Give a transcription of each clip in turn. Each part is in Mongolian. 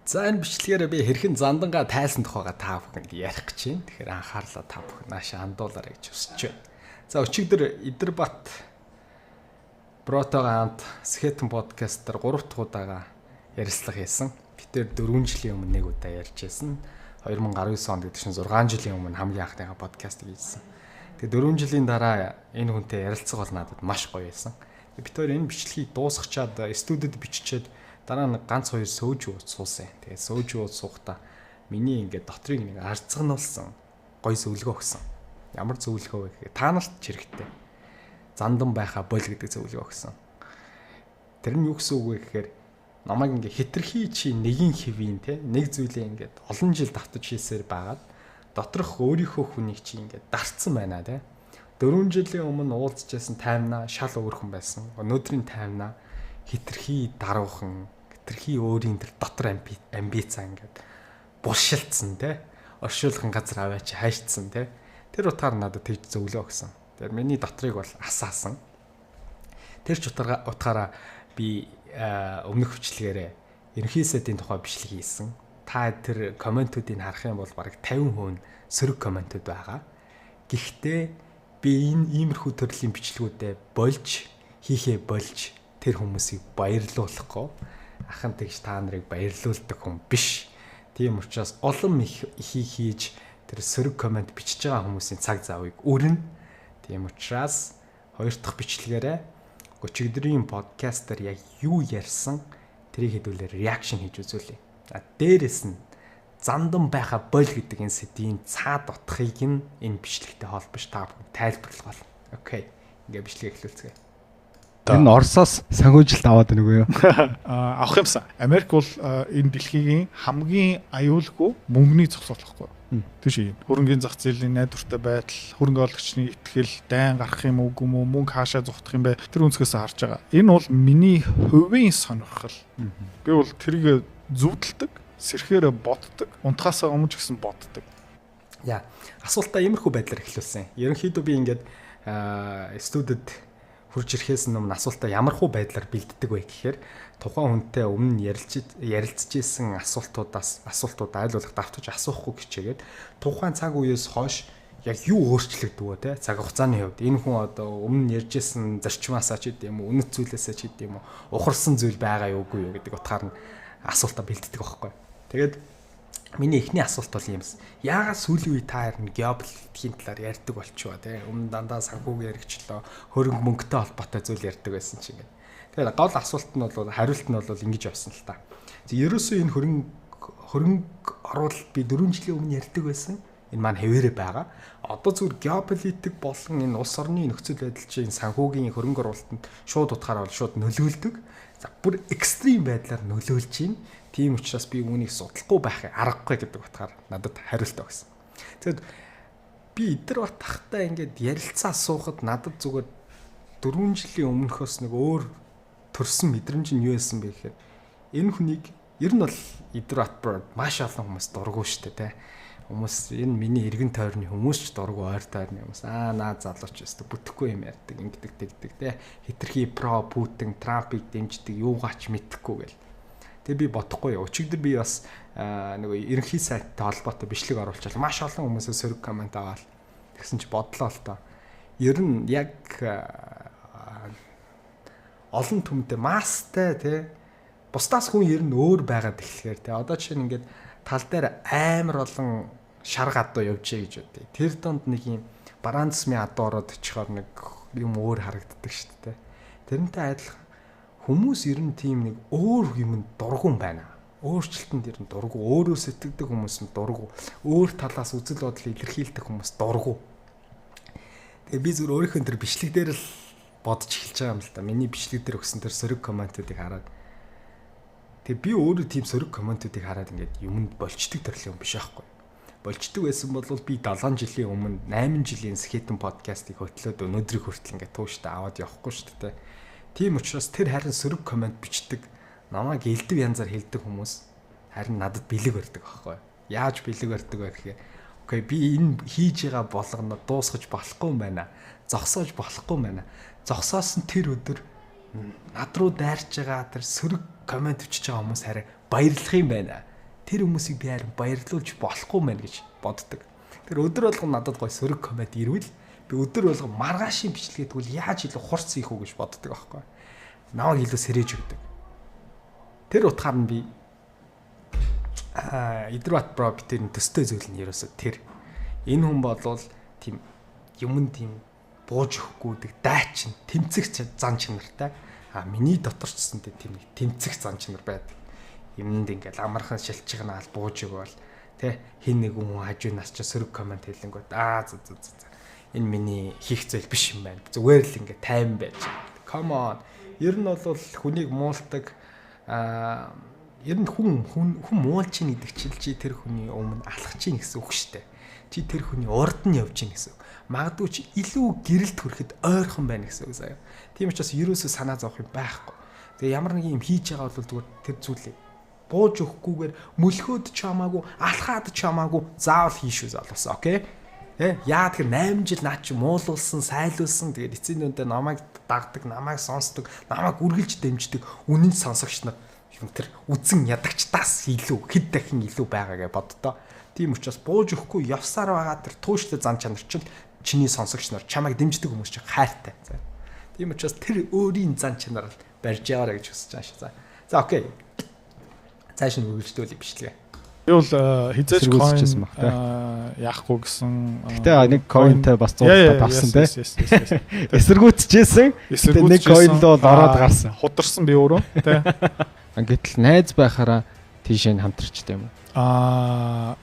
За энэ бичлэгээр би хэрхэн зандангаа тайлсан тухайга та бүхэнд ярих гэж байна. Тэгэхээр анхаарлаа та бүхэн наашаа хандуулаарай гэж хүсэж байна. За өчигдөр Идэрбат Бротогоо хамт Skeleton podcast-аар 3 дахь удаага ярилцлага хийсэн. Бид тэр 4 жилийн өмнө нэг удаа ярьж байсан. 2019 онд гэдэг чинь 6 жилийн өмнө хамгийн анхныхаа подкаст хийсэн. Тэгээ 4 жилийн дараа энэ хүнтэй ярилцах бол надад маш гоё байсан. Бид хоёр энэ бичлэгийг дуусгачаад студид биччихэд дараа нь ганц хоёр сөөж суусан. Тэгээ сөөж суухдаа миний ингээд дотрыг нэг арцгнуулсан гоё зөвлөгөө өгсөн. Ямар зөвлөгөө вэ гэхээр та нарт ч хэрэгтэй. Зандан байхаа бол гэдэг зөвлөгөө өгсөн. Тэр нь юу гэсэн үг вэ гэхээр намайг ингээд хитрхи чи нэгin хэвийн те нэг зүйлээ ингээд олон жил давтаж хийсээр байгаад доторх өөрийнхөө хүнийг чи ингээд дарцсан байна те. 4 жилийн өмнө уулзчихсан таймнаа шал өөрхөн байсан. Өнөөдрийн таймнаа хитрхи даруухан хитрхи өөрийн тэр дотор амбицаа ингээд булшилцсан те. Оршуулгын газар аваач хайшцсан те. Тэр утгаар надад тэгж зөвлөө өгсөн. Тэр миний дотрыг бол асаасан. Тэр ч утгаараа би өмнөх хүчлэгээрээ ерөнхий сайдын тухай бичлэг хийсэн. Та тэр комментуудыг харах юм бол бараг 50% сөрөг комментууд байгаа. Гэхдээ би энэ иймэрхүү төрлийн бичлэгүүдэд хийхээ болж тэр хүмүүсийг баярлуулахгүй ахын тэгж та нарыг баярлуулдаг хүн биш. Тийм учраас олон их хийж тэр сөрөг коммент бичиж байгаа хүмүүсийн цаг завыг өрнө. Тийм учраас хоёр дахь бичлэгээрээ өчигдрийн подкастер яг юу ярьсан тэрийг хэдүүлээ реакшн хийж үзүүлье. Дээрээс нь зандан байхаа бол гэдэг энэ сэдвийн цаад утгыг нь энэ бичлэгтэй холбож та бүхэн тайлбарлах болно. Окей. Ингээ бичлэг эхлүүлцгээе. Энэ Оросоос санхүүжилт аваад байна үгүй юу? Авах юмсан. Америк бол энэ дэлхийн хамгийн аюулгүй мөнгөний зогсоолохгүй. Тийш юм. Хөрөнгөний зах зээлийн найдвартай байдал, хөрөнгө оруулагчны итгэл, дайн гарах юм уу гүм үү, мөнгө хаашаа зогтох юм бэ? Тэр үнцгээс харж байгаа. Энэ бол миний хувийн сонирхол. Би бол тэрийг зүвдэлдэг, сэрхээр боддог, унтахаасаа өмнө ч гэсэн боддог. Яа, асуултаа иймэрхүү байдлаар эхлүүлсэн. Ерөнхийдөө би ингээд студид хурж ирэхээс өмнө асуултаа ямархуу байдлаар бэлддэг вэ гэхээр тухайн хүнтэй өмнө ярилцж исэн асуултуудаа аль болох давтаж асуухгүй хичээгээд тухайн цаг үеэс хойш яг юу өөрчлөгдөв вэ те цаг хугацааны хувьд энэ хүн одоо өмнө ярьж исэн зарчмаасаа ч гэдэм үү үнэт зүйлээсээ ч гэдэм үү ухарсан зүйл байгаа юугүй юу гэдэг утгаар нь асуултаа бэлддэг байхгүй. Тэгээд миний эхний асуулт бол юмс. Яагаад сүүлийн үе та харин геополитикийн талаар ярьдаг болчихоо те. Өмнө дандаа санхүүгийн яригчлоо, хөрөнгө мөнгөтэй холбоотой зүйл ярьдаг байсан чинь ингээд. Тэгэхээр гол асуулт нь бол хариулт нь бол ингэж явсан л та. Ерөөсөө энэ хөрөнгө оруулалт би 4 жилийн өмнө ярьдаг байсан. Энэ маань хэвээрээ байгаа. Одоо зүгээр геополитик болон энэ улс орны нөхцөл байдал чинь санхүүгийн хөрөнгө оруулалтанд шууд утгаараа бол шууд нөлөөлдөг. За бүр экстрим байдлаар нөлөөлж чинь. Тийм учраас би үүнийг судлахгүй байх аргагүй гэдэг утгаар надад хариулт өгсөн. Тэгэд би Идэрбат тахтай ингээд ярилцаа суухад надад зүгээр 4 жилийн өмнөхөөс нэг өөр төрсэн мэдрэмж нь юу байсан бэ гэхээр энэ хүнийг ер нь бол Идэрбат маш олон хүмүүс дургуй шүү дээ те. Хүмүүс энэ миний эргэн тойрны хүмүүс ч дургуй ойр тойрны хүмүүс наа залууч өстө бүтэхгүй юм ярьдаг ингэдэг тэгдэг те. Хитрхи про Путин Трампыг дэмждэг юугаач мэдэхгүй гэл. Тэгээ би бодохгүй. Өчигдөр би бас нэг ерөнхий сайттай холбоотой бичлэг оруулчихлаа. Маш олон хүмүүсээс сөрөг коммент аваад тэгсэн чи бодлоо л доо. Ер нь яг олон түмтэй маастай тий. Бусдаас хүн ер нь өөр байгаад эхлэхээр тий. Одоо чинь ингээд тал дээр амар олон шар гадуу явжээ гэж үү. Тэр донд нэг юм бараансмын адуу ороод очихоор нэг юм өөр харагддаг шүү дээ. Тэрнтэй адилхан хүмүүс ер нь тийм нэг өөр юм дургуун байна. Өөрчлөлтөнд ер нь дургуун, өөрөө сэтгэдэг хүмүүс нь дургуун, өөр талаас үзэл бодол илэрхийлдэг хүмүүс дургуун. Тэгээ би зөв өөрийнхөө тэр бичлэг дээр л бодож эхэлж байгаа юм л да. Миний бичлэг дээр өгсөн тэр сөрөг комментуудыг хараад. Тэгээ би өөрөө тийм сөрөг комментуудыг хараад ингээд юмд болчдөг төрлийн юм биш аахгүй. Болчдөг байсан бол би 7 жилийн өмнө 8 жилийн Skeleton podcast-ыг хөтлөөд өнөөдрийг хүртэл ингээд тууштай аваад явахгүй шүү дээ. Тийм учраас тэр харин сөрөг коммент бичдэг, намайг элдв янзаар хэлдэг хүмүүс харин надад бэлэг барьдаг аахгүй. Яаж бэлэг барьдаг вэ гэхээр окей би энэ хийж байгаа болгоно дуусгаж болохгүй юм байна. Зогсоож болохгүй юм байна. Зогсоосон тэр өдөр над руу дайрч байгаа тэр сөрөг коммент өчөж байгаа хүмүүс харин баярлах юм байна. тэр хүмүүсийг би харин баярлуулж болохгүй мэн гэж боддог. Тэр өдөр болгон надад гой сөрөг коммент ирвэл би өдөр болгон маргаашийн бичлэгээ тэгвэл яаж илүү хурц хийх үү гэж боддог байхгүй. Намайг илүү сэрэж өгдөг. Тэр утгаар нь би Идрбат бро би тэр төстэй зүйл нь ерөөсө тэр энэ хүн болвол тийм юмн тийм бууж өгөхгүйдэг дайчин тэмцэх зан чанартай. Миний дотор ч гэсэн тийм тэмцэх зан чанар байдаг. Юмд ингээл амархан шилжих нь аль бууж өгөөл тэ хин нэг хүн хажуунаас ч сөрөг коммент хэлэнгүүт энэ миний хийх зүйл биш юм байна. Зүгээр л ингээ тайван байж. Come on. Ер нь бол хүнийг муулдаг ер нь хүн муулж ийн гэдэг чил чи тэр хүний өмнө алхаж ийн гэсэн үг шүү дээ. Чи тэр хүний урд нь явж ийн гэсэн. Магадгүй чи илүү гэрэлт хүрэхэд ойрхон байна гэсэн үг заяа. Тийм учраас ерөөсөө санаа зовох юм байхгүй. Тэгээ ямар нэг юм хийж байгаа бол зүгээр тэр зүйлээ бууж өгөхгүйгээр мөлхөөд ч хамаагүй, алхаад ч хамаагүй заавал хийшүү залуусаа, окей? Яа тэгэхээр 8 жил наа чи муулуулсан, сайлуулсан тэгээд эцсийн дүндээ намайг дагдаг, намайг сонсдог, намайг үргэлж дэмждэг үнэн сонсогч нар юм тэр үзэн ядагчтаас илүү хэд дахин илүү байгаа гэж боддоо. Тийм учраас бууж өгөхгүй явсаар байгаа тэр тууштай зан чанар чинь чиний сонсогч нар чамайг дэмждэг хүмүүс чинь хайртай. Тийм учраас тэр өөрийн зан чанараар барьж яваарай гэж хүсэж байгаа шээ. За окей. Цааш нь үргэлжлүүлээ бичлэгээ. Би бол хизээч coin яахгүй гэсэн. Гэтэ нэг coinтэй бас зурдаад авсан те. Эсэргүүцчихсэн. Нэг coin л бол ороод гарсан. Хударсан би өөрөө те. Гэтэл найз байхаараа тийшээ хамтарчтай юм уу?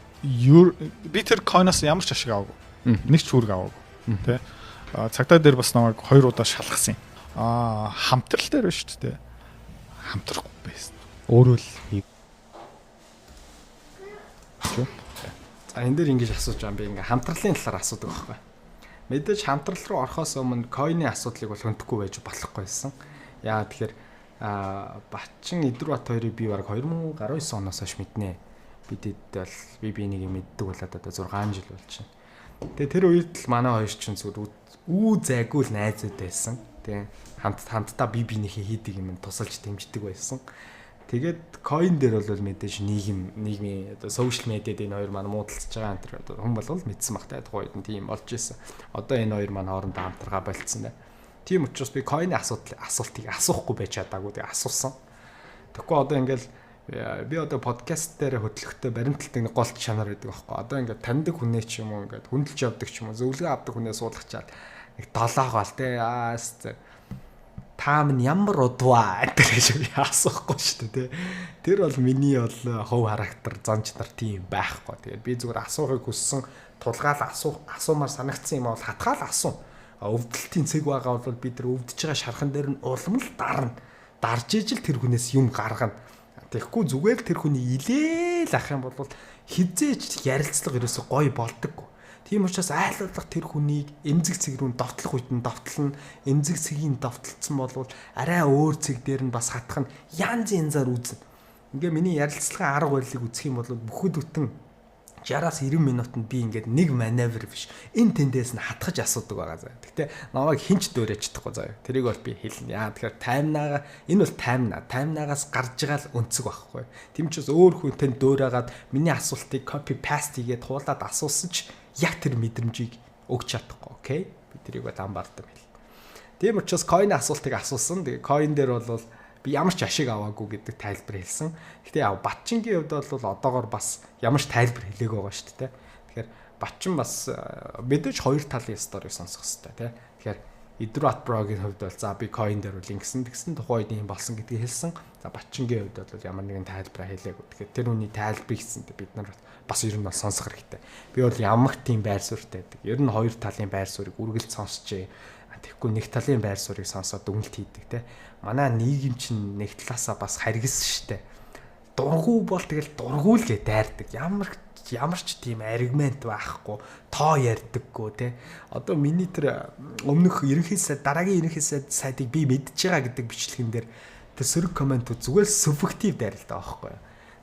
Би тэр coin-аас ямар ч ашиг аваагүй. Нэг ч хүрэг аваагүй. Тэ. Цагдаа дээр бас намайг 2 удаа шалгасан юм. Хамтрал дээр байна шүү дээ. Хамтрахгүй байсан. Өөрөө л За энэ дээр ингэж асууж байгаа юм би ингээ хамтралын талаар асуудаг байхгүй. Мэдээж хамтрал руу орохоос өмнө coin-ийн асуудлыг бол хөндөхгүй байж болохгүй байсан. Яа тэгэхээр Батчин Идрбат хоёрыг би баг 2019 оноос хойш мэднэ. Бидэд бол би нэг юм мэддэг болоод одоо 6 жил болж байна. Тэгээ тэр үед л манай хоёр чинь зүгээр зайгүй л найзууд байсан. Тэгээ хамтдаа бинийхээ хийдэг юм тусалж дэмждэг байсан. Тэгээд coin дээр бол мэдээж нийгмийн одоо social media-д энэ хоёр маань муудалцж байгаа энэ төр хүн болвол мэдсэн багтай тухайд нь тийм болж исэн. Одоо энэ хоёр маань хоорондоо хамтрага болцсон байна. Тийм учраас би coin-ийн асуултыг асуухгүй байж чадаагүй тэгээ асуусан. Тэгэхгүй одоо ингээл би одоо подкаст дээр хөтлөхтэй баримталтай нэг гол чанар байдаг байхгүй. Одоо ингээд таньдаг хүнээ ч юм уу ингээд хүндэлж явдаг ч юм уу зөвлөгөө авдаг хүнээ суулгачаад нэг долоогоол те та минь ямар удваа гэж би асуухгүй шүү дээ. Тэр бол миний бол хов характер зан чанар тийм байхгүй. Тэгээд би зүгээр асуухыг хүссэн тулгаал асуумаар санагдсан юм бол хатгаал асуу. Өвдөлтийн цэг байгаа бол би тэр өвдөж байгаа шархан дээр нь улам л дарж ижил тэр хүнээс юм гаргана. Тэгэхгүй зүгээр тэр хүний илээл ах юм бол хизээч ярилцлага ерөөсө гоё болдоггүй. Тийм учраас айлуулга тэр хүнийг эмзэг цэг рүү довтлох үед нь довтлно, эмзэг цэгийн довтлцсон болвол арай өөр цэг дээр нь бас хатах нь янз янзаар үүснэ. Ингээ миний ярилцлагын арга барилыг үзэх юм бол бүхэд бүтэн 60-аас 90 минутанд би ингээд нэг маневр биш энэ тэндээс нь хатгаж асуудаг байгаа заа. Гэтэ намайг хинч дөөрэж чадахгүй заа. Тэрийг бол би хэлнэ. Яа тэгэхээр таймнаа энэ бол таймнаагаас гарч байгаа л өнцөг байхгүй. Тийм ч бас өөр хүнтэй дөөрөөгаад миний асуултыг copy paste хийгээд хуулаад асуусан ч яг тэр мэдрэмжийг өгч чадахгүй. Окей? Би тэрийг бол амбардаг байл. Тийм учраас coin асуултыг асуусан. Тэгээ coin дээр бол би ямар ч ашиг аваагүй гэдэг тайлбар хэлсэн. Гэтэ яа Батчингийн хувьд бол одоогоор бас ямар ч тайлбар хэлээгүй байгаа шүү дээ. Тэгэхээр Батчин бас мэдээж хоёр талын сторийг сонсох хэрэгтэй тий. Тэгэхээр Идрбат брогийн хувьд бол за би coin дээр бол ингэсэн тухайн үед юм болсон гэдгийг хэлсэн. За Батчингийн хувьд бол ямар нэгэн тайлбараа хэлээгүй. Тэгэхээр тэр үний тайлбарыг хийсэндээ бид нар бас ер нь бол сонсох хэрэгтэй. Би бол ямар тийм байр суурьтай байдаг. Ер нь хоёр талын байр суурийг үргэлж сонсчээ. Тэгэхгүй нэг талын байр суурийг сонсоод дүгнэлт хийдэг те. Манай нийгэм чинь нэг талаасаа бас харгис штэ. Дургу бол тэгэл дургуул гэ дайрдаг. Ямар ч тийм аргумент байхгүй. Тоо ярьдаггүй те. Одоо миний тэр өмнөх ерөнхий сайд дараагийн ерөнхий сайдыг би мэдж байгаа гэдэг бичлэгэн дээр тэр сөрөг комментууд зүгээр субъектив дайралтай байхгүй.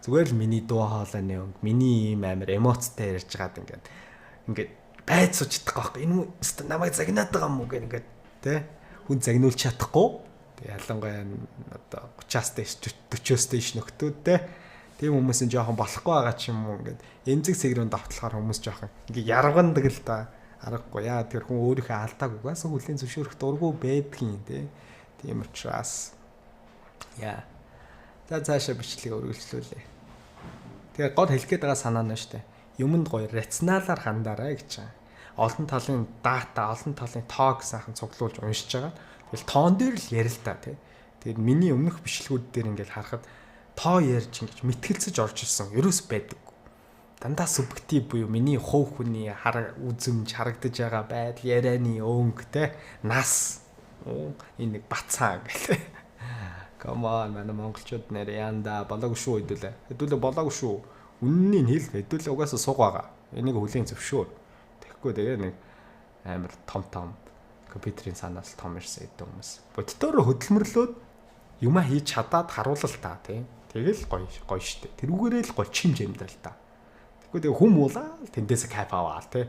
Зүгээр л миний дуу хоолойны өнгө, миний ийм амар эмоцтой ярьж байгаад ингээд байд сууж чадахгүй байхгүй. Энэ хүн намайг загнаад байгаа юм уу гэх ингээд тэ хүн загнуулж чадахгүй. Тэг ялангуяа одоо 30-аас дээш 40-оос дээш нөхдүүд тэ Тийм хүмүүс нь жоохон болохгүй байгаа ч юм уу ингээд эмзэг сэгрүүнд давтлахаар хүмүүс жоохон ингээд яргандаг л да. Аргагүй яа тэр хүн өөрийнхөө алдааг угаасаа хүлээн зөвшөөрөх дургүй байдгийн тийм учраас яа. За цаашаа бичлэгийг өргөжлүүлээ. Тэгээ гол хэлэх гээд байгаа санаа нь шүү дээ. Юмд гоё рационалаар хандаарай гэж байгаа. Олон талын дата, олон талын тоо гэсэн хаан цуглуулж уншиж байгаа. Тэгэл тоон дээр л ярил та тий. Тэгээд миний өмнөх бичлэгүүд дээр ингээд харахад тоо ярьж ингэж мэтгэлцэж орж ирсэн. Ерөөс байдаг. Дандаа субъектив буюу миний хувь хүний үзэмж харагдаж байгаа байдал, ярианы өнгө те нас энэ нэг бацаа гэх. Come on манай монголчууд нэр янда болоогүй шүү хэдүүлээ болоогүй шүү. Үннийг хэл хэдүүлээ угаасаа суг байгаа. Энийг хүлийн зөвшөөр. Тэгэхгүй тэгээ нэг амар том компьютерийн санаас том ирсэн гэдэг хүмүүс. Бодтоор хөдөлмөрлөөд юмаа хийж чадаад харуулал та тий. Тэгэл гоё штэ. Тэрүүгээрээ л гоё чимж амьдрал та. Тэгээ хүм уулаа тэндээс кайф аваа тий.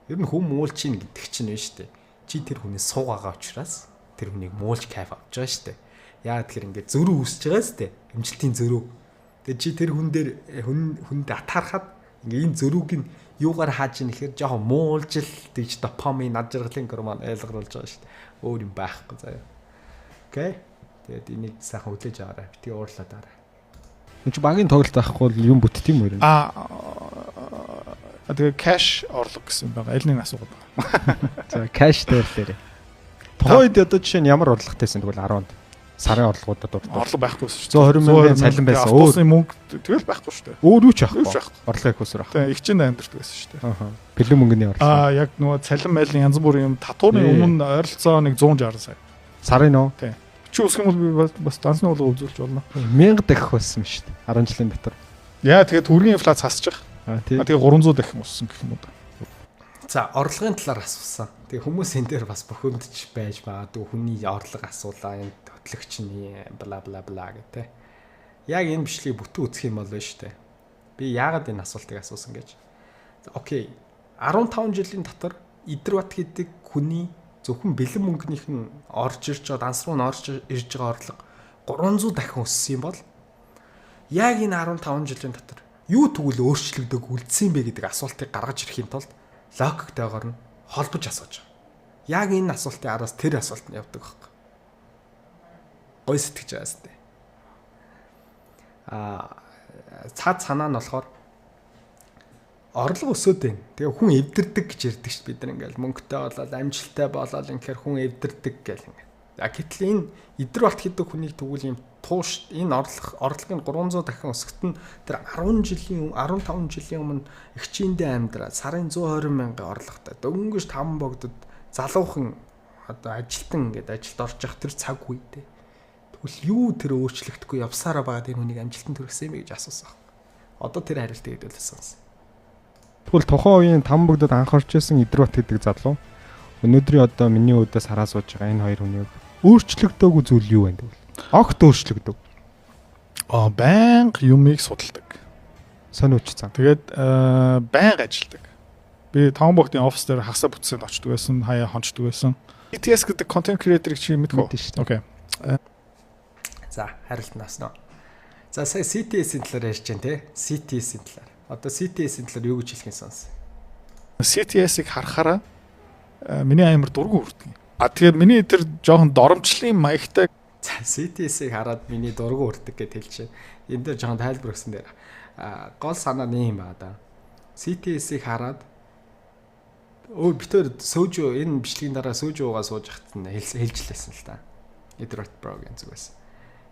Ер нь хүм уул чинь гэдэг чинь вэ штэ. Чи тэр хүнээс сууг байгаа учраас тэр хүнийг муулж кайф авч байгаа штэ. Яа тэгэхээр ингээд зөрүү үсэж байгаа штэ. Амжилтын зөрүү. Тэгээ чи тэр хүн дээр хүнд атаархад ингээд энэ зөрүүг нь юугаар хааж ийн гэхээр жоохон муулж л тэгж допамин наджралын гормон ойлгуулж байгаа штэ. Өөр юм байхгүй заяа. Окей. Тэгээд энийг сайхан хүлээж аваарай. Бити уурлаад аваарай. Энд багийн тоглолт байхгүй бол юм бүтт юм уу? Тэгээ кэш орлого гэсэн байгаа. Аль нэг асуугаад байгаа. За кэш дээр. Тухайн үед одоо жишээ нь ямар орлоготойсэн тэгвэл 10-нд сарын орлогуудад орлого байхгүй шүү дээ. 120 мянган цалин байсан. Автобусны мөнгө тэгэл байхгүй шүү дээ. Өөр юу ч байхгүй. Орлого их өсөр байгаа. Тэгээ эгчэнд амьдэрдэг байсан шүү дээ. Аа. Бэлэн мөнгөний орлого. Яг нөгөө цалин байлын янз бүрийн юм татварны өмнө ойролцоо нэг 160 сая. Сарын нөө. Тийм. Чи үсэх юм бол би бас дансны орлого үзүүлж болно. 1000 дахих болсон шүү дээ. 10 жилийн дотор. Яа тэгээд төргийн инфляц хасчих. Тэгээ 300 дахин өссөн гэх юм уу. За орлогын талаар асуусан. Тэгээ хүмүүс энэ дээр бас бохомдож байж магадгүй хүний орлого асуулаа энэ хөтлөгчний бла бла бла гэдэг. Яг энэ бичлэгийг бүтэн үзэх юм бол шүү дээ. Би яагаад энэ асуултыг асуусан гэж. Окей. 15 жилийн дотор Идэрбат гэдэг хүний зөвхөн бэлэн мөнгөнийх нь орж ирж байгаа данс руу орж ирж байгаа орлого 300 дахин өссөн юм бол яг энэ 15 жилийн дотор юу тэгвэл өөрчлөгдөг үлдсэн бэ гэдэг асуултыг гаргаж ирэхийн тулд логиктойгоор нь холбож асууж байгаа. Яг энэ асуултын араас тэр асуулт нь явдаг байхгүй. Гой сэтгэж байгаа сте. Цаад санаа нь болохоор орлого өсөөд байна. Тэгээ хүн эвдэрдэг гэж ярьдаг шүү бид нар ингээл мөнгөтэй болоод амжилттай болоод инхээр хүн эвдэрдэг гэл ингээд. Гэтэл энэ Идэрбат гэдэг хүнийг тэгвэл юм тууш энэ орлогын 300 дахин өсгөхт нь тэр 15 жилийн өмнө эгчиндээ амьдраад сарын 120 мянган орлоготой дөнгөж 5 богдод залуухан одоо ажилтан ингээд ажилд орж явах тэр цаг үедээ тэгвэл юу тэр өөрчлөгдөхгүй явсараа байгаа энэ хүнийг амжилтанд хүргэсэн юм гэж асуусан. Одоо тэр хариултыг хэлүүлсэн. Тэгвэл тухайн үеийн 5 богдод анхаарч байсан Идэрбат гэдэг залуу өнөөдрийн одоо миний үүдээс хараа сууж байгаа энэ хоёр хүнийг өөрчлөгдөөгүй зүйл юу вэ гэвэл огт өөрчлөгдөв. Байнга юмыг судалдаг. Сониучсан. Тэгээд байнга ажилдаг. Би 5 богдын офис дээр хасаа бүтсэнд очдөг байсан, хаяа хончдөг байсан. CTS гэдэг content creator-ыг чи мэдгүй шүү дээ. Окей. За, хариултнаас нөө. За, сая CTS-ийн талаар ярьж байна те. CTS-ийн талаар. Одоо CTS-ийн талаар юу гэж хэлэх юм сонс? CTS-ыг харахаараа миний амар дургу хүрдэг. Тэгэхээр миний тэр жоохон доромжлын маягтай CTS-ыг хараад миний дургу хүрдэг гэж хэлж байна. Энд дээр жоохон тайлбар өгсөн дээр гол санаа нь юм байна да. CTS-ыг хараад битээр сөөжөө энэ бичлэгийн дараа сөөжөөгаа сууж хат нь хэлжлээсэн л та. Идэрбат прогийн зүгээс.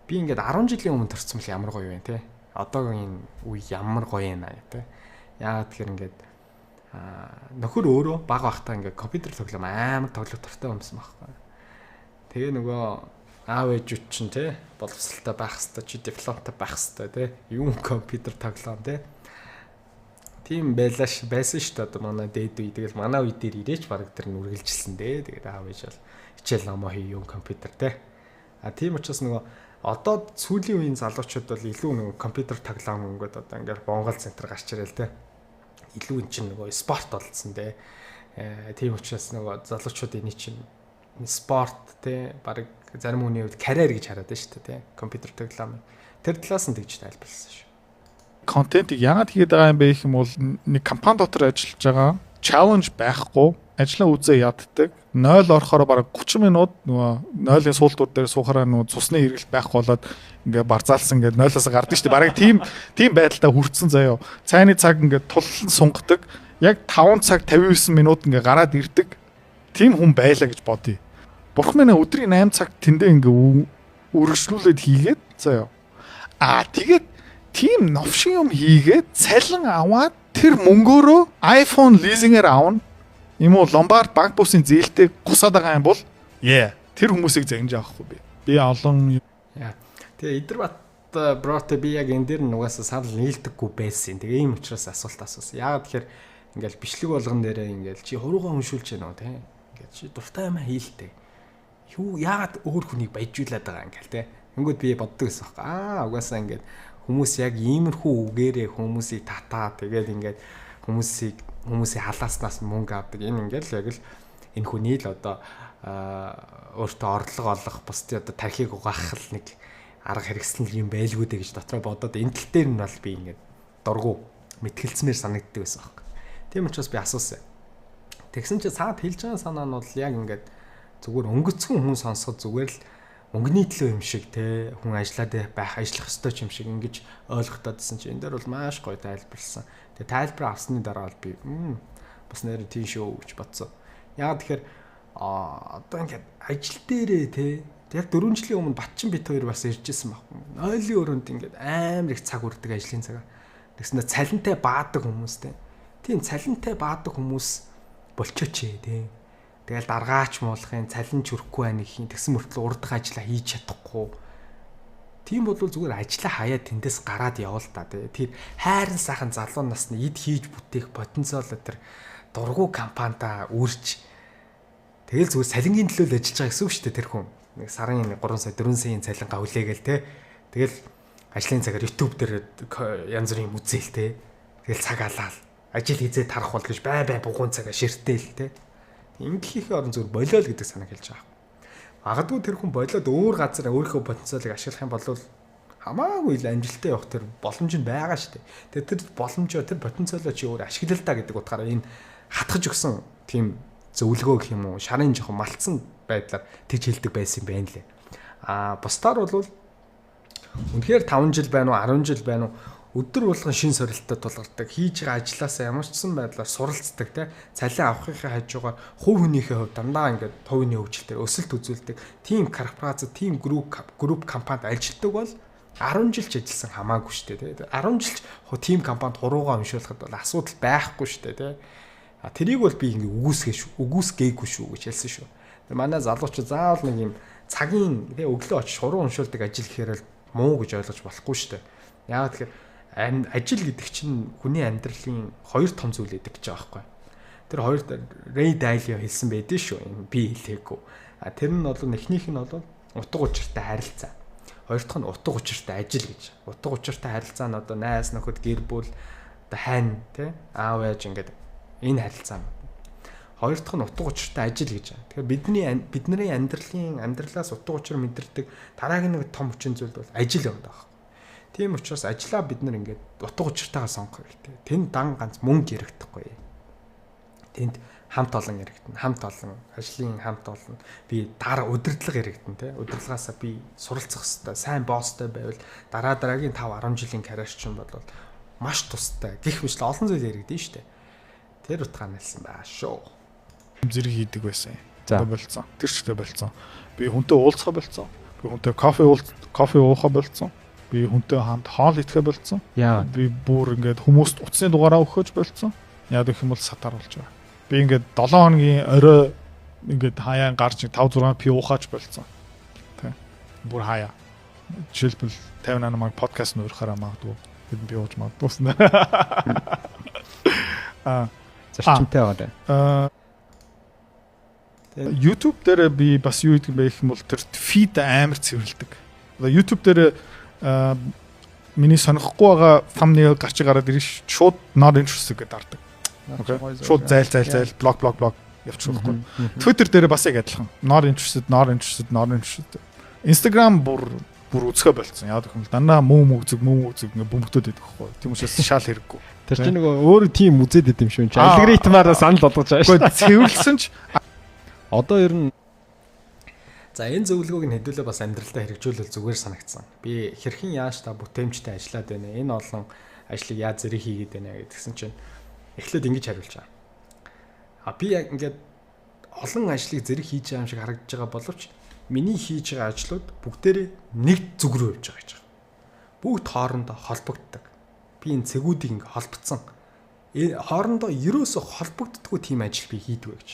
Би ингээд 10 жилийн өмнө төрсөн мэл ямар гоё вэ те. Одоогийн үе ямар гоё юм аа те. Яагаад тэгэхээр ингээд нөхөр өөрөө баг байхдаа ингээд компьютер тоглоом амар тоглох дуртай юмсан байхгүй. Тэгээ нөгөө аав ээжүүд чинь те боловсралтай байх хэвээр чи дипломтой байх хэвээр те юм компьютер тоглоом те. Тийм байсан шүү дээ одоо манай дээд үе тэгэл манай үе дээр ирээч баг тэр нь үргэлжилсэн дээ. Тэгээд аав ээж бол хичээл номоо хий юм компьютер те. Тийм учраас нөгөө одоо сүүлийн үеийн залуучууд бол илүү нөгөө компьютер тоглоом өнгөд одоо ингээд Монгол центр гарч ирэл те. Илүү эн чинь нөгөө спорт болцсон те. Тийм учраас нөгөө залуучууд эний чинь спорт те баг зарим хүний хувьд карьер гэж хараад байна шүү дээ те. Компьютер тоглоом. Тэр талаас нь тэгж тайлбарласан шүү. контентыг яагаад хийгээд байгаа юм бэ гэх юм бол нэг компани дотор ажиллаж байгаа challenge байхгүй ажлаа үзээ яддаг 0 орохоор бараг 30 минут нөгөө 0-ын суултууд дээр суухаараа нөгөө цусны хэрэгэл байхгүй болоод ингээ барзаалсан ингээ 0-аас гардаг шүү дээ. Бараг тийм байдалтай хүрсэн заяо. Цайны цаг ингээ туллан сунгадаг. Яг 5 цаг 59 минут ингээ гараад ирдэг. Тийм хүн байлаа гэж бодъё. Бурхан минь өдрийн 8 цаг тэндээ ингээ үргэлжлүүлээд хийгээд заяо. Тэгээд тийм новшин юм хийгээд цалин аваад тэр мөнгөөрөө iPhone leasing-ээр аавна. Ийм үү Ломбард банк бусын зээлтэй гусаад байгаа юм бол тэр хүмүүсийг загнаж авахгүй би. Би олон тэгээ Идэрбат брото би яг энэ дээр нугасаа санал нийлдэггүй байсан. Тэгээ ийм учраас асуулт асуусан. Яагаад тэгэхээр ингээл бичлэг болгон дээрээ ингээл чи хуруугаа уншуулж байна уу те. Ингээд чи дуртай юм хийлтэй. Юу яагаад өөр хүнийг баяжуулаад байгаа ингээл те. Тэнгүүд би боддог гэсэн юм. Угаасаа ингээд хүмүүс яг иймэрхүү үгээрээ хүмүүсийг татаа тэгээд ингээд хүмүүсийн халааснаас мөнгө авдаг. Энэ ингээл яг л энэ хүний л одоо өөртөө орлого олох бусдын одоо тархийг угаах л нэг арга хэрэгсэл юм байлгүй дээ гэж дотроо бодоод энэ тал дээр нь бол би ингээд дургу мэтгэлцмээр санагддаг байсан баг. Тийм учраас би асуусан. Тэгсэн чи цаад хэлж байгаа санаа нь бол яг ингээд зүгээр өнгөцгөн хүн сонсоход зүгээр л мөнгөний төлөө юм шиг те хүн ажиллаад байх ажиллах ёстой юм шиг ингэж ойлгохтойдсэн чи энэ дээр бол маш гоё тайлбарлсан. Тэгээ тайлбар авсны дараа бол би бас нэр тийм шүү гэж бодсон. Яагаад тэгэхээр одоо ингээд ажил дээрээ те яг 4 жилийн өмнө Батчин бит хоёр бас иржсэн баг. Нойлын өрөөнд ингээд амар их цаг үрдэг ажлын цагаа. Тэгснээр цалинтай баадаг хүмүүс те. Тийм цалинтай баадаг хүмүүс болчооч те. Тэгэл даргаач муулахын цалин чүрхгүй байх юм тэгсэн мөртлөө урдах ажилла хийж чадахгүй. Тийм бол зүгээр ажилла хаяа тэндээс гараад явал та тэр хайрын сайхан залуу насны эд хийж бүтээх потенциал тэр дургу компанитаа үрж тэгэл зүгээр салингийн төлөө л ажиллаж байгаа гэсэн үг шүү дээ тэр хүн. Нэг сарын 3 сая 4 саяын цалингаа хүлээгээл те. Тэгэл ажлын цагаар YouTube дээр янз бүрийн үзээл те. Тэгэл цаг алаал ажил хийзээ тарах бол гэж бай бугуун цагаа ширтэл те. Ингээхийн орон зүгээр болио л гэдэг санааг хэлж байгаа. Магадгүй тэр хүн болиод өөр газар өөрийнхөө потенциалыг ашиглах юм бол хамаагүй л амжилттай явах тэр боломж нь байгаа шүү дээ. Тэр боломжоо тэр потенциалоо чи өөр ашиглал та гэдэг утгаараа энэ хатгаж өгсөн тийм зөвлөгөө гэх юм уу шарын жоохон малтсан байдлаар тэгж хэлдэг байсан юм байна лээ. Бусдаар бол үнэхээр 5 жил байна уу 10 жил байна уу өдөр болгон шин сорилттой тулгардаг хийж байгаа ажилласаа ямар ч сан байдлаар суралцдаг те цалин авахынхаа хажуугаар хувь хүнийхээ хувьд дандаа ингээд товны хөгжилтөөр өсөлт үзүүлдэг тийм корпорац тийм групп компанид ажилладаг бол 10 жил ч ажилласан хамаагүй шүү дээ те 10 жил тийм компанид хуруугаа уншуулахад бол асуудал байхгүй шүү дээ те тэрийг бол би ингээд үгүйсгээгүй шүү гэж хэлсэн шүү. Манай залуучууд заавал нэг юм цагийн те өглөө очиж хуруу уншуулдаг ажил гэхээр л муу гэж ойлгож болохгүй шүү дээ. Яагаад тэгэхээр ажил гэдэг чинь хүний амьдралын хоёр том зүйл гэдэг гэж байгаа байхгүй. Тэр хоёр Рэй Далио хэлсэн байдэн шүү. Би хэлээгүй. Тэр нь бол эхнийх нь бол утга учиртай харилцаа. Хоёр дахь нь утга учиртай ажил гэж. Утга учиртай харилцаа нь одоо найз нөхөд гэр бүл одоо хань тий аав ээж ингээд энэ харилцаа нь. Хоёр дахь нь утга учиртай ажил гэж. Тэгэхээр бидний амьдралаас утга учир мэдэрдэг дараагийн нэг том хүчин зүйл бол ажил яваад байгаа. Тийм учраас ажлаа бид нар ингээд утга учиртайгаар сонгох хэрэгтэй. Тэнд дан ганц мөнгө хэрэгдэхгүй. Тэнд хамт олон хэрэгдэнэ. Хамт олон ажлын хамт олон би дараа удирдлага хэрэгдэнэ те. Удирдлагаасаа би суралцах хэрэгтэй. Сайн босстой байвал дараагийн 5-10 жилийн карьер чинь бол маш тустай. Гэх мэт олон зүйл хэрэгдэн штэ. Тэр утгаар нэлсэн баа шүү. Зэрэг хийдэг байсан. За болцсон. Тэр ч ихтэй болцсон. Би хүнтэй уулзах болцсон. Би хүнтэй кофе уух болцсон. Би хүнтэй хамт хоол идэхэ болцсон. Би бүр ингээд хүмүүст утасны дугаараа өгөхөж болцсон. Яг гэх юм бол сатар болж байгаа. Би ингээд 7 хоногийн орой ингээд хаяан гарч 5-6 пи уухаач болцсон. Тэ. Бүр хаяа. Жишээлбэл 58 маг подкаст нөрөхөөр магадгүй. Бид би ууж магадгүйсэн. Зарчимтай байгаа. YouTube дээр би бас юу гэдэг юм бэ гэх юм бол тэр фид амар цэвэрлдэг. YouTube дээр миний сонгохгүй байгаа thumbnail гарч гараад ирэх шууд not interested гэдэг дардаг. Окей. Шууд зайл блок явчих واخгүй. Twitter дээр бас яг адилхан. Not interested. Instagram бүр бүр үзэхэ болцсон. Яг гэх юм дандаа мөм үзэг ингээ бөмбөгтөөд идэх байхгүй. Тийм учраас шал хэрэггүй. Тэр чинь нөгөө өөрөө тийм үзээд идэм шүү. Алгоритмаараа санал болгож байгаа шүү. Цэвэрлсэн ч Одоо ер нь За энэ зөвлөгөөг нь хэдүүлээ бас амьдралдаа хэрэгжүүлэл зүгээр санагдсан. Би хэрхэн яаж та бүтээмжтэй ажиллаад байна. Энэ олон ажлыг яаж зэрэг хийгээд байна гэдгсэн чинь эхлээд ингэж хариулж байгаа. Би яг ингээд олон ажлыг зэрэг хийж байгаа юм шиг харагдаж байгаа боловч миний хийж байгаа ажлууд бүгдээрээ нэг зүг рүү явж байгаа гэж байна. Бүгд хоорондоо холбогддог. Би энэ цэгүүдийг ингээд холбоцсон. Хоорондоо ерөөсө холбогддоггүй тийм ажил би хийдэг гэж.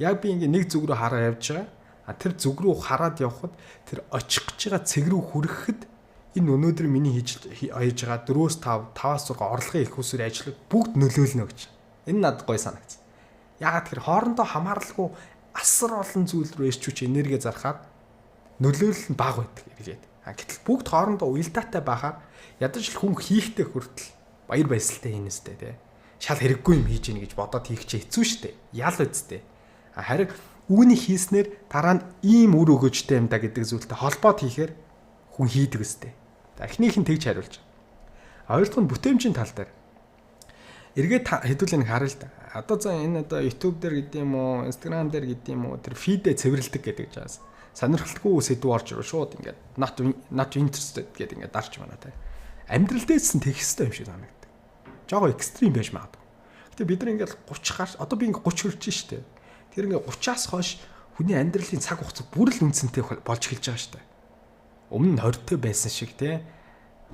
Яг би ингээд нэг зүг рүү хараа явж байгаа. Тэр зүг рүү хараад явхад тэр очих гэж байгаа цэг рүү хүрэхэд энэ өнөөдөр миний хийж байгаа 4-5, 5-6 орлогын их усрын ажлууд бүгд нөлөөлнө гэж. Энэ надад гоё санагдсан. Яагаад тэр хоорондоо хамааралгүй асар олон зүйл рүү ирчүүч энерги зархаар нөлөөлөл нь бага байдаг эргээд. Гэтэл бүгд хоорондоо уялдаатай байхаар ядаж л хүн хийхтэй хүртэл баяр баясгалтай хийнэстэй тий. Шал хэрэггүй юм хийж ийн гэж бодоод хийх чи хэцүү шттэ. Ял үсттэй. Харин үүнийг хийснээр дараа нь ийм үр өгөөжтэй юм да гэдэг зүйлтэй холбоод хийхээр хүн хийдэг үстэй. Эхнийх нь тэгж хариулж байгаа. Хоёр дахь нь бүтээмжийн тал дээр. Эргээд хэдүүлээ нэг харъя л да. Одоо за энэ одоо YouTube дээр гэдэг юм уу, Instagram дээр гэдэг юм уу тэр фидээ цэвэрлдэг гэдэг жаас. Сонирхолтгүй сэдв орж ирв шууд ингээд not interested гэдэг ингээд дарч байна те. Амьдрал дээрсэн тэгх хэстэй юм шиг санагдав. Жого экстрим байж магадгүй. Гэтэ бид нар ингээд 30 гарч одоо би ингээд 30 хүрч штэ. Тэр ингээ 30-аас хойш хүний амьдралын цаг хугацаа бүр л үнцэнтэй болж эхэлж байгаа шүү дээ. Өмнө нь 20-тэй байсан шиг те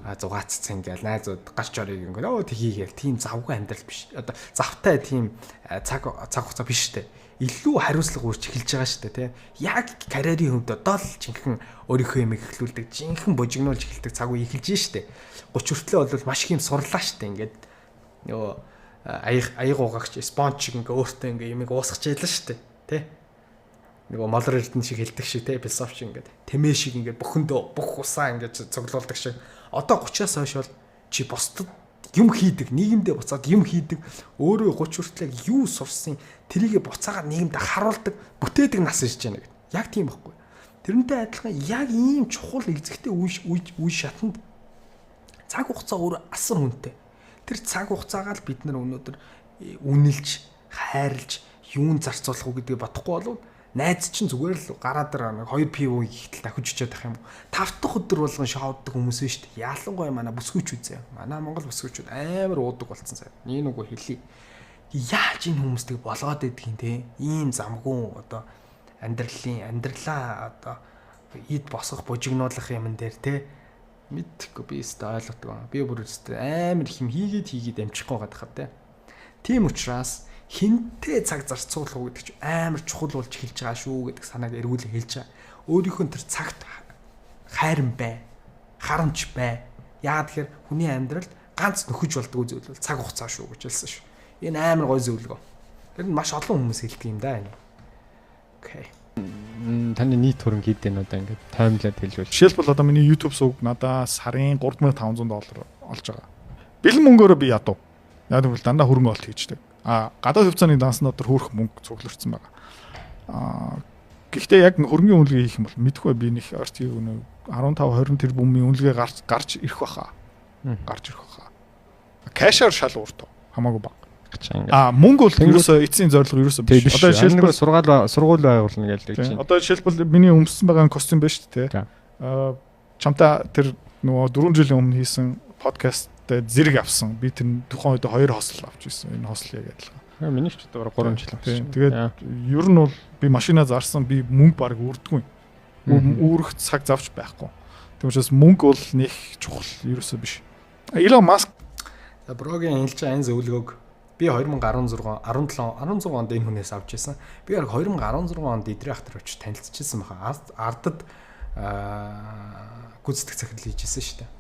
зугаацсан ингээл найзууд гарч орыг ингээ тгийгээл тийм завгүй амьдрал биш. Одоо завтай тийм цаг хугацаа биш шүү дээ. Илүү хариуцлага үрж эхэлж байгаа шүү дээ те. Яг карьерийн хувьд одоо л жинхэнэ өөрийнхөө юм эхлүүлдэг, жинхэнэ бужигнуулж эхэлдэг цаг үе эхэлж шүү дээ. 30 хүртлээ бол маш их юм сурлаа шүү дээ. Ингээд нөгөө аяг угаагч спонж шиг ингээ өөртөө ингээ ямиг уусгах байлаа шүү дээ тий. Нөгөө молор эрдэнэ шиг хэлдэг шиг тий философи шиг ингээ тэмээ шиг ингээ бүхэндөө бүх усаа ингээ цуглуулдаг шиг одоо 30-аас хойш бол чи бусдад юм хийдэг нийгэмдээ буцаад юм хийдэг өөрөө 30 хүртэл юу сурсан тэрийгэ буцаагаад нийгэмд харуулдаг бүтээдэг нас ирж байна гэдэг. Яг тийм байхгүй. Тэрнтэй адилхан яг ийм чухал эзэгтэй үе шатанд цаг хугацаа өөр асар хүнтэй. Тэр цаг хугацаагаа л бид нар өнөөдөр үнэлж, хайрлж, юун зарцуулах уу гэдгийг бодохгүй болов найз чинь зүгээр л гараад ир 2 пив ихтэл дахиж чичээд байх юм. 5 дахь өдөр болгон шоуддаг хүмүүс нь шүү дээ. Ялангуяа манай бүсгүйч үзээ. Манай Монгол бүсгүйчүүд амар уудаг болсон цаа. Нэг үгүй хэлий. Яаж энэ хүмүүстэйг болгоод идэх юм те? Ийм замгүй одоо амьдралаа одоо ид босгох, бужигнуулах юм дээр те. Мэдхгүй би өстой ойлгодог. Би бүр өстой амар их юм хийгээд амжихгүй байгаа хаа те. Тийм учраас хинтээ цаг зарцуулах уу гэдэг чинь амар чухал болж эхэлж байгаа шүү гэдэг санааг эргүүлээ хэлж байгаа. Өөрийнхөө тэр цагт хайран бай. Харамч бай. Яагаад тэгэхээр хүний амьдралд ганц нөхөж болдгоо зүйл бол цаг хугацаа шүү гэж хэлсэн шүү. Энэ амар гой зөвлөгөө. Тэр нь маш олон хүмүүс хэлдэг юм да энэ. Окей. Таны нийт хөрөнгө хэд вэ одоо ингээд таймлаад хэлвэл. Жишээлбэл одоо миний YouTube сувг надаа сарын $3500 олж байгаа. Бэлэн мөнгөөрөө би ядуу. Яг л дандаа хөрөнгө олт хийждэг. Гадаад хөвцөөний данснууд төр хөөх мөнгө цугларсан байгаа. Гэхдээ яг хөрөнгөний үнэлгээ хийх юм бол мэдхгүй би нэг RT өнөө 15-20 тэрбумын үнэлгээ гарч ирэх баха. Гарч ирэх баха. Кэшэр шал ууртаа хамаагүй баг. Мөнгө бол ерөөсөө эцсийн зорилго ерөөсөө биш. Одоо жишээлбэл сургууль байгуулна гэж хэлж байна. Одоо жишээлбэл миний өмссөн байгаа костюм байна шүү дээ. Чамтай тэр нөгөө 4 жилийн өмнө хийсэн подкаст зэрэг авсан. Би тэр тухайн үед 2 хосол авч ирсэн. Энэ хослыг яг адилхан. Миний ч одоо 3 жил авсан. Тэгээд ер нь бол би машина зарсан би мөнгө баг үрдэггүй. Үүрэх цаг завч байхгүй. Тийм учраас мөнгө бол нэг чухал ерөөсөө биш. Elon Musk Брогийн хэлж байгаа энэ зөвлөгөөг би 2016 16 онд энэ хүнээс авч ирсэн. Би яг 2016 онд эдрийн ахтар очиж танилцчихсан баха. Ардад гүйцэтгэх захирал хийжсэн шүү дээ.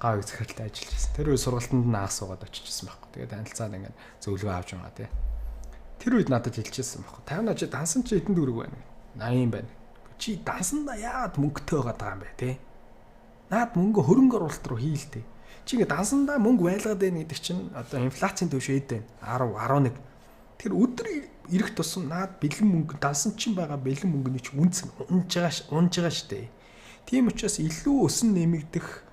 Гав их захиралтай ажиллаж байсан. Тэр үед сургалтанд нь аас суугаад очижсэн байхгүй. Тэгээд танилцаад ингээд зөвлөгөө авч байгаа тий. Тэр үед надад хэлчихсэн байхгүй. 50 чи дансан чи хэдэн төгрөг байна? 80 байна. Чи дансанда яагаад мөнгөтэй байгаа юм бэ тий? Наад мөнгө хөрөнгө оруулалт руу хийлтэй. Чи ингээд дансандаа мөнгө байлгаад байна гэдэг чинь одоо инфляцийн төвшөөд байна. 10 11. Тэр өдөр ирэх тусам наад бэлэн мөнгө дансан чинь байгаа бэлэн мөнгөний чинь үнц унж байгаа штэ. Тийм учраас илүү өсөн нэмэгдэх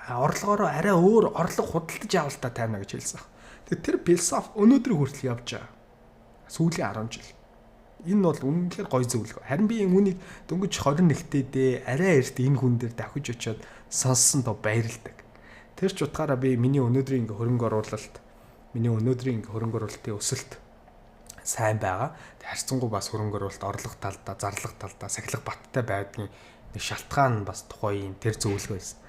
орлогоороо арай өөр орлого худалдаж авалтаа тайна гэж хэлсэн. Тэгэхээр тэр философи өнөөдрийг хүртэл явж байгаа. Сүүлийн 10 жил. Энэ бол үнэхээр гоё зөвлөгөө. Харин би үүнийг дөнгөж 21-т арай эрт энэ хүн дээр давхиж очиод сонссон то баярлдаг. Тэр ч утгаараа би миний өнөөдрийн хөрөнгө оруулалтын өсөлт сайн байгаа. Харьцангуй бас хөрөнгө оруулалт орлого талдаа, зарлага талдаа сахилга баттай байдгийн нэг шалтгаан бас тухайн тэр зөвлөгөө байсан.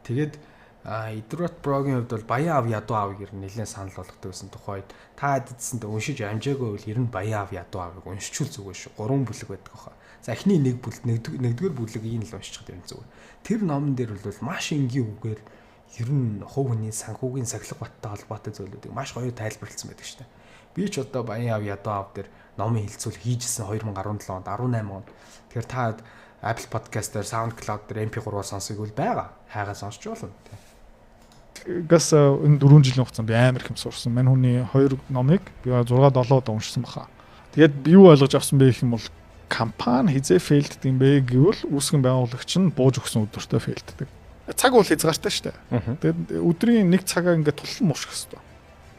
Тэгээд Идэрбат Прогийн хувьд бол баян ав ядуу авыг ер нь нэлээд санал болгодог гэсэн тухайд та эдсэндээ уншиж амжаагүй бол ер нь баян ав ядуу авыг уншичул зүгээр шүү. 3 бүлэг байдаг хаа. За эхний нэг бүлэг нэгдүгээр бүлэгийг л уншчих юм зүгээр. Тэр номон дээр бол маш энгийн үгээр ер нь хувь хүний санхүүгийн сахилга баттай холбоотой зүйлүүдийг маш гоё тайлбарлсан байдаг шүү дээ. Би ч одоо баян ав ядуу ав дээр номын хилцүүл хийжсэн 2017 онд 18 онд. Тэгэхээр та Apple Podcast дээр, SoundCloud дээр MP3-аар сонсох үйл байгаа. Хайгаа сонсч болно. Гас энэ 4 жилийн хугацаанд би амар их юм сурсан. Мань хүний 2 номыг би 6-7 удаа уншсан баха. Тэгээд би юу ойлгож авсан бэ гэх юм бол компани хизээ фейлддэг юм бэ гэвэл үүсгэн байгуулагч нь бууж өгсөн өдөртөө фейлддэг. Цаг бол хязгаартай шүү дээ. Тэгээд өдрийн нэг цагаа ингээд тулан муших хэрэгтэй.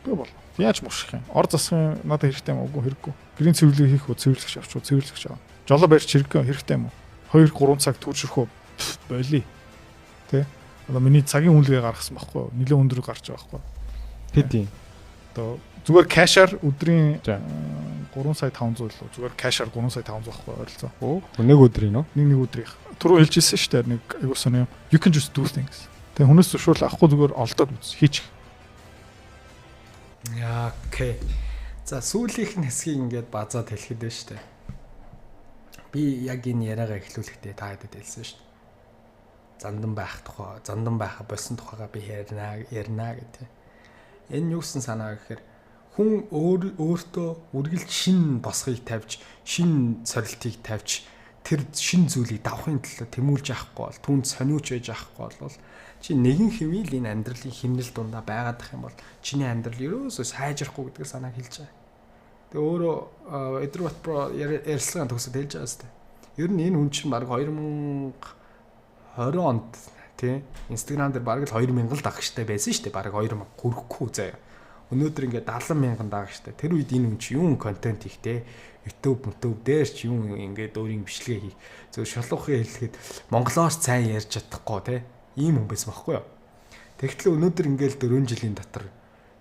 Тэгээ бол яаж муших юм? Ор засгийн надад хэрэгтэй юм уу? Хэрэггүй. Гэрийн цэвэрлэг хийх үү? Цэвэрлэгч авч уу? Цэвэрлэгч аваа. Жолоо барьж хэрэгтэй юм уу? 2-3 цаг түүжрэх үү? Болий. Тэ? Одоо миний цагийн үнэлгээ гаргасан байхгүй юу? Нилээ өндөр гарч байгаа байхгүй юу? Тэдийн. Одоо зүгээр кэшаар өдрийн 3 сая 500 л зүгээр кэшаар 3 сая 500 байхгүй ойролцоо. Нэг өдрийн нөө? Нэг өдрийн. Түрүү хэлжсэн шүү дээ. Нэг айгуу сони юм. You can just do things. Тэгээ хүнээс зөвшөөрөл авахгүй зүгээр олдоод үз. Хийчих. Яа, окей. За сүүлийнх нь хэсгийг ингээд базаад хэлэхэд байна шүү дээ. Би яг энэ яриагаа эхлүүлэхдээ та хэдэд хэлсэн шүү дээ. Зандан байха болсон тухайгаа би ярина гэдэг. Энэ юусэн санаа гэхээр хүн өөртөө үргэлж шин босхийг тавьж, шин сорилтыг тавьж, тэр шин зүйлийг давахын төлөө тэмүүлж авахгүй бол, түүнд сониуч байж авахгүй бол чи нэгэн хэвээл энэ амьдралын химнэл дундаа байгаад ах юм бол чиний амьдрал ерөөсөө сайжрахгүй гэдэг санааг хэлж байгаа. Тэгээ өөрөө Идэрбат Про ярилцлагын төгсөд хэлж байгаа сте. Ер нь энэ хүн чинь баг 2020 онд тий Instagram дээр баг л 2000 л дагагчтай байсан шүү дээ. Баг 2000 хүрэхгүй заяа. Өнөөдөр ингээд 70,000 дагагчтай. Тэр үед энэ хүн чи юун контент хийх те YouTube дээр ч юун ингээд өөрийн бичлэгээ хийх. Зөв шалуухыг хэлэхэд монголоор сайн ярьж чадахгүй те ийм хүн байсан байхгүй юу. Тэгтэл өнөөдөр ингээд 4 жилийн дотор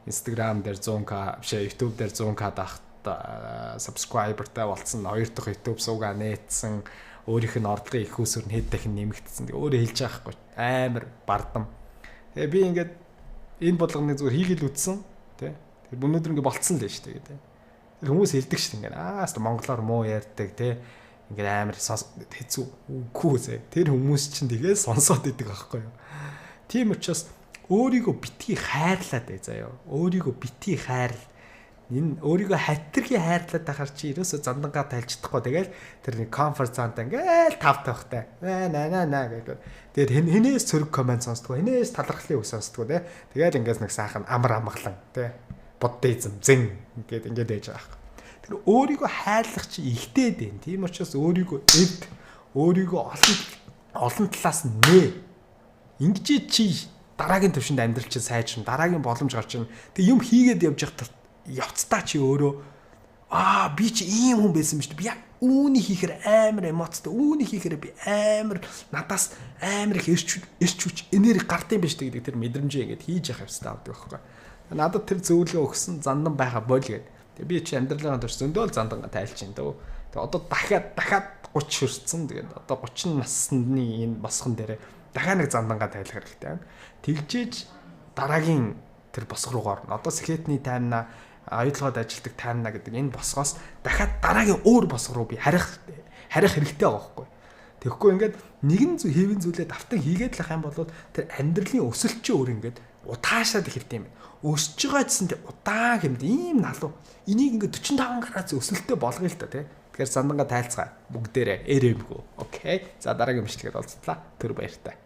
Instagram дээр 100k биш YouTube дээр 100k даах subscriberтай болцсон 2 дахь YouTube суугаа нээсэн өөрийнх нь орлогын их усүр нь хэд дахин нэмэгдсэн. Өөрөө хэлж байгаа хгүй амар бардам. Тэгээ би ингээд энэ бодлогыг зүгээр хийгээл үтсэн тий. Тэр өнөөдөр ингээд болцсон л шүү дээ. Тэр хүмүүс хэлдэг шүү дээ. Ингээд монголоор муу ярьдаг тий. Ингээд амар хэцүү үгүй зэ. Тэр хүмүүс чинь тэгээ сонсоод идэг аахгүй юу. Тийм учраас өөрийгөө битгий хайрлаад бай заяа. Өөрийгөө битгий хайрл. Энэ өөрийгөө хатирхи хайрлаад байхаар чи ерөөсө зандангаа тайлж чадахгүй. Тэгэл тэр нэг комфорт зонтаа ингээл тав тавхтай. Наа гэдэг. Тэгээд хинээс цөрөг комент сонсдгоо. Хинээс талархлын үг сонсдгоо те. Тэгэл ингээс нэг саахан амар амгалан те. Буддизм зэн ингээд ээж байгаа. Тэр өөрийгөө хайрлах чи ихтэй дээ. Тийм учраас өөрийгөө эд өөрийгөө олон талаас нээ. Ингэж чи дараагийн төвшөнд амьдрал чинь сайжрна. Дараагийн боломж гарч ирнэ. Тэг юм хийгээд явж явах явцдаа чи өөрөө би чи ийм хүн байсан биш үү? Би яг үүнийг хийхээр амар эмоцтой. Үүнийг хийхээр би амар надаас амар их эрч хүч энерги гардыг биш гэдэг тэр мэдрэмжээ ингэж хийж явах явцдаа авдаг байхгүй. Надад тэр зөвлөгөө өгсөн зандан байха бол гэдэг. Тэгээ би чи амьдралын төрс зөндөөл занданга тайлчин дөө. Тэгээ одоо дахиад 30 хүрсэн. Тэгээд одоо 30 насны энэ босхон дээр дахиад нэг занданга тайлах хэрэгтэй байна. Тэгжээж дараагийн тэр босго руугаар одоо секретний таймна аюулгад ажилтдаг таймна гэдэг энэ босгоос дахиад дараагийн өөр босго руу би харих хэрэгтэй байгаа байхгүй. Тэгэхгүй ингээд нэгэн хэвэн зүйлээ давтан хийгээд л ах юм бол тэр амьдралын өсөлт чинь өөр ингээд удаашаад их хэрэгтэй юм. Өсөж байгаа гэсэн тэр удаан хэмд ийм налуу энийг ингээд 45 градус өсөлтөд болгоё л та тий. Тэгэхээр занданга тайлцгаа бүгдээрээ эрэмгүй. Окей. За дараагийн бичлэгээр уулзлаа. Тэр баяртай.